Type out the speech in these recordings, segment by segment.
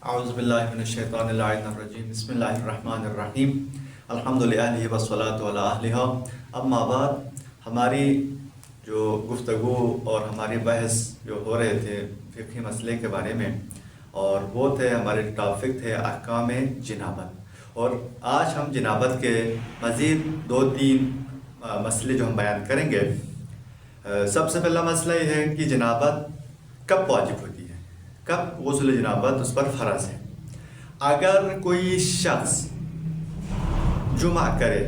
اعوذ باللہ من الشیطان اللعین الرجیم بسم اللہ الرحمن الرحیم الحمدللہ والصلاة علی اہلہا اما بعد. ہماری جو گفتگو اور ہماری بحث جو ہو رہے تھے فقہی مسئلے کے بارے میں، اور وہ تھے ہمارے ٹاپک تھے احکام جنابت. اور آج ہم جنابت کے مزید 2-3 مسئلے جو ہم بیان کریں گے. سب سے پہلا مسئلہ یہ ہے کہ جنابت کب واجب ہوتی ہے، کب غسل جنابت اس پر فرض ہے. اگر کوئی شخص جمعہ کرے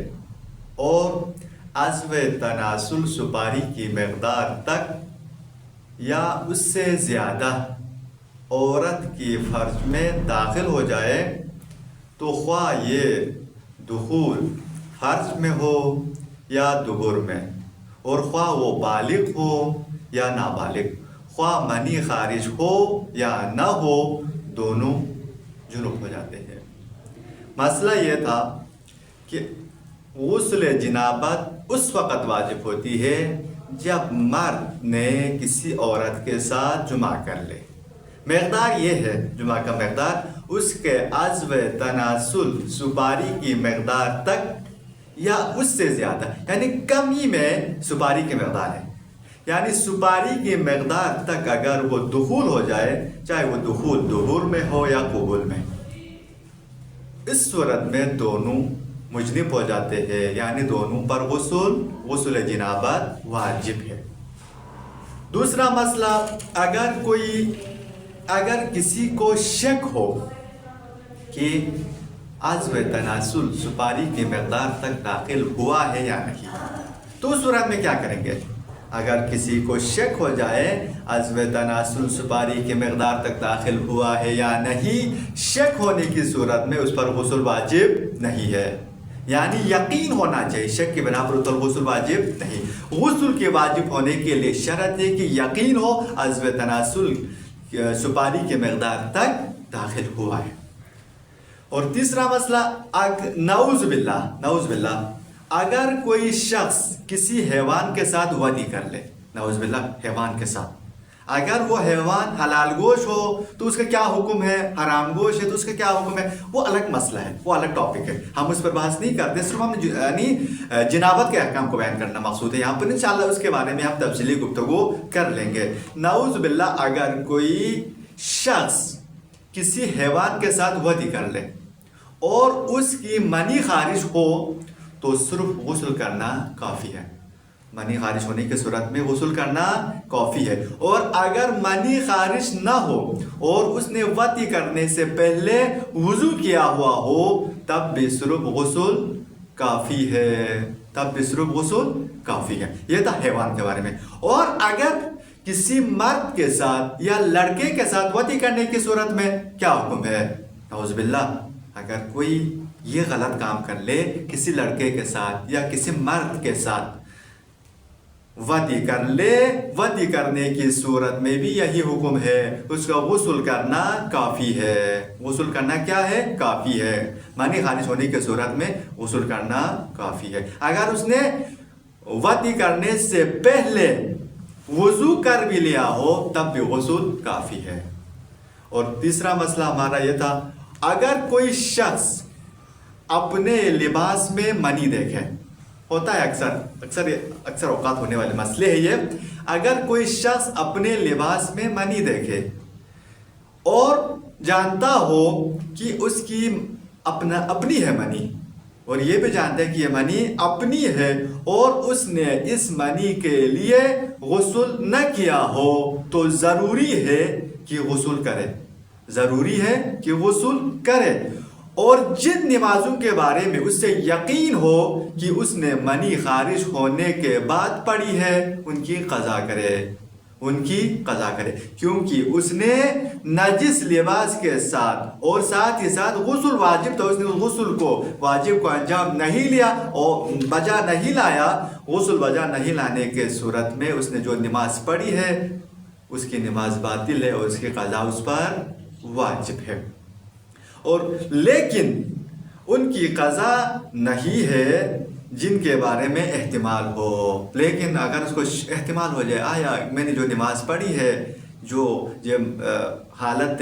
اور عضو تناسل سپاری کی مقدار تک یا اس سے زیادہ عورت کی فرج میں داخل ہو جائے تو خواہ یہ دخول فرج میں ہو یا دبر میں، اور خواہ وہ بالغ ہو یا نابالغ، خواہ منی خارج ہو یا نہ ہو، دونوں جنب ہو جاتے ہیں. مسئلہ یہ تھا کہ غسل جنابت اس وقت واجب ہوتی ہے جب مرد نے کسی عورت کے ساتھ جمعہ کر لے. مقدار یہ ہے، جمعہ کا مقدار اس کے عضو تناسل سپاری کی مقدار تک یا اس سے زیادہ، یعنی کمی میں سپاری کی مقدار ہے. یعنی سپاری کی مقدار تک اگر وہ دخول ہو جائے، چاہے وہ دخول دبر میں ہو یا قبول میں، اس صورت میں دونوں مجنب ہو جاتے ہیں، یعنی دونوں پر غسل جنابت واجب ہے. دوسرا مسئلہ، اگر کسی کو شک ہو کہ عضو تناسل سپاری کی مقدار تک داخل ہوا ہے یا نہیں، تو اس صورت میں کیا کریں گے؟ اگر کسی کو شک ہو جائے عضو تناسل سپاری کی مقدار تک داخل ہوا ہے یا نہیں، شک ہونے کی صورت میں اس پر غسل واجب نہیں ہے. یعنی یقین ہونا چاہیے، شک کی بنا پر غسل واجب نہیں. غسل کے واجب ہونے کے لیے شرط ہے کہ یقین ہو عضو تناسل سپاری کی مقدار تک داخل ہوا ہے. اور تیسرا مسئلہ، نعوذ باللہ اگر کوئی شخص کسی حیوان کے ساتھ ودی کر لے، نعوذ باللہ حیوان کے ساتھ، اگر وہ حیوان حلال گوشت ہو تو اس کا کیا حکم ہے، حرام گوشت ہے تو اس کا کیا حکم ہے، وہ الگ مسئلہ ہے، وہ الگ ٹاپک ہے. ہم اس پر بحث نہیں کرتے، صرف ہم یعنی جنابت کے احکام کو بیان کرنا مقصود ہے یہاں پر. انشاءاللہ اس کے بارے میں ہم تفصیلی گفتگو کر لیں گے. نعوذ باللہ اگر کوئی شخص کسی حیوان کے ساتھ ودی کر لے اور اس کی منی خارج ہو تو صرف غسل کرنا کافی ہے. منی خارج ہونے کی صورت میں غسل کرنا کافی ہے. اور اگر منی خارج نہ ہو اور اس نے وضو کرنے سے پہلے وضو کیا ہوا ہو تب بھی صرف غسل کافی ہے، یہ تھا حیوان کے بارے میں. اور اگر کسی مرد کے ساتھ یا لڑکے کے ساتھ وضو کرنے کی صورت میں کیا حکم ہے؟ نعوذ باللہ اگر کوئی یہ غلط کام کر لے، کسی لڑکے کے ساتھ یا کسی مرد کے ساتھ وضو کر لے، وضو کرنے کی صورت میں بھی یہی حکم ہے، اس کا غسل کرنا کافی ہے. غسل کرنا کیا ہے؟ کافی ہے. منی خارج ہونے کی صورت میں غسل کرنا کافی ہے. اگر اس نے وضو کرنے سے پہلے وضو کر بھی لیا ہو تب بھی غسل کافی ہے. اور تیسرا مسئلہ ہمارا یہ تھا، اگر کوئی شخص اپنے لباس میں منی دیکھے، ہوتا ہے اکثر اوقات ہونے والے مسئلے ہیں یہ. اگر کوئی شخص اپنے لباس میں منی دیکھے اور جانتا ہو کہ اس کی اپنی ہے منی، اور یہ بھی جانتا ہے کہ یہ منی اپنی ہے، اور اس نے اس منی کے لیے غسل نہ کیا ہو تو ضروری ہے کہ غسل کرے. اور جن نمازوں کے بارے میں اس سے یقین ہو کہ اس نے منی خارج ہونے کے بعد پڑھی ہے، ان کی قضا کرے، کیونکہ اس نے نجس لباس کے ساتھ اور ساتھ ہی ساتھ غسل واجب تھا، اس نے غسل کو واجب کو انجام نہیں لیا اور بجا نہیں لایا. غسل بجا نہیں لانے کے صورت میں اس نے جو نماز پڑھی ہے اس کی نماز باطل ہے اور اس کی قضا اس پر واجب ہے. اور لیکن ان کی قضا نہیں ہے جن کے بارے میں احتمال ہو. لیکن اگر اس کو احتمال ہو جائے، آیا میں نے جو نماز پڑھی ہے جو حالت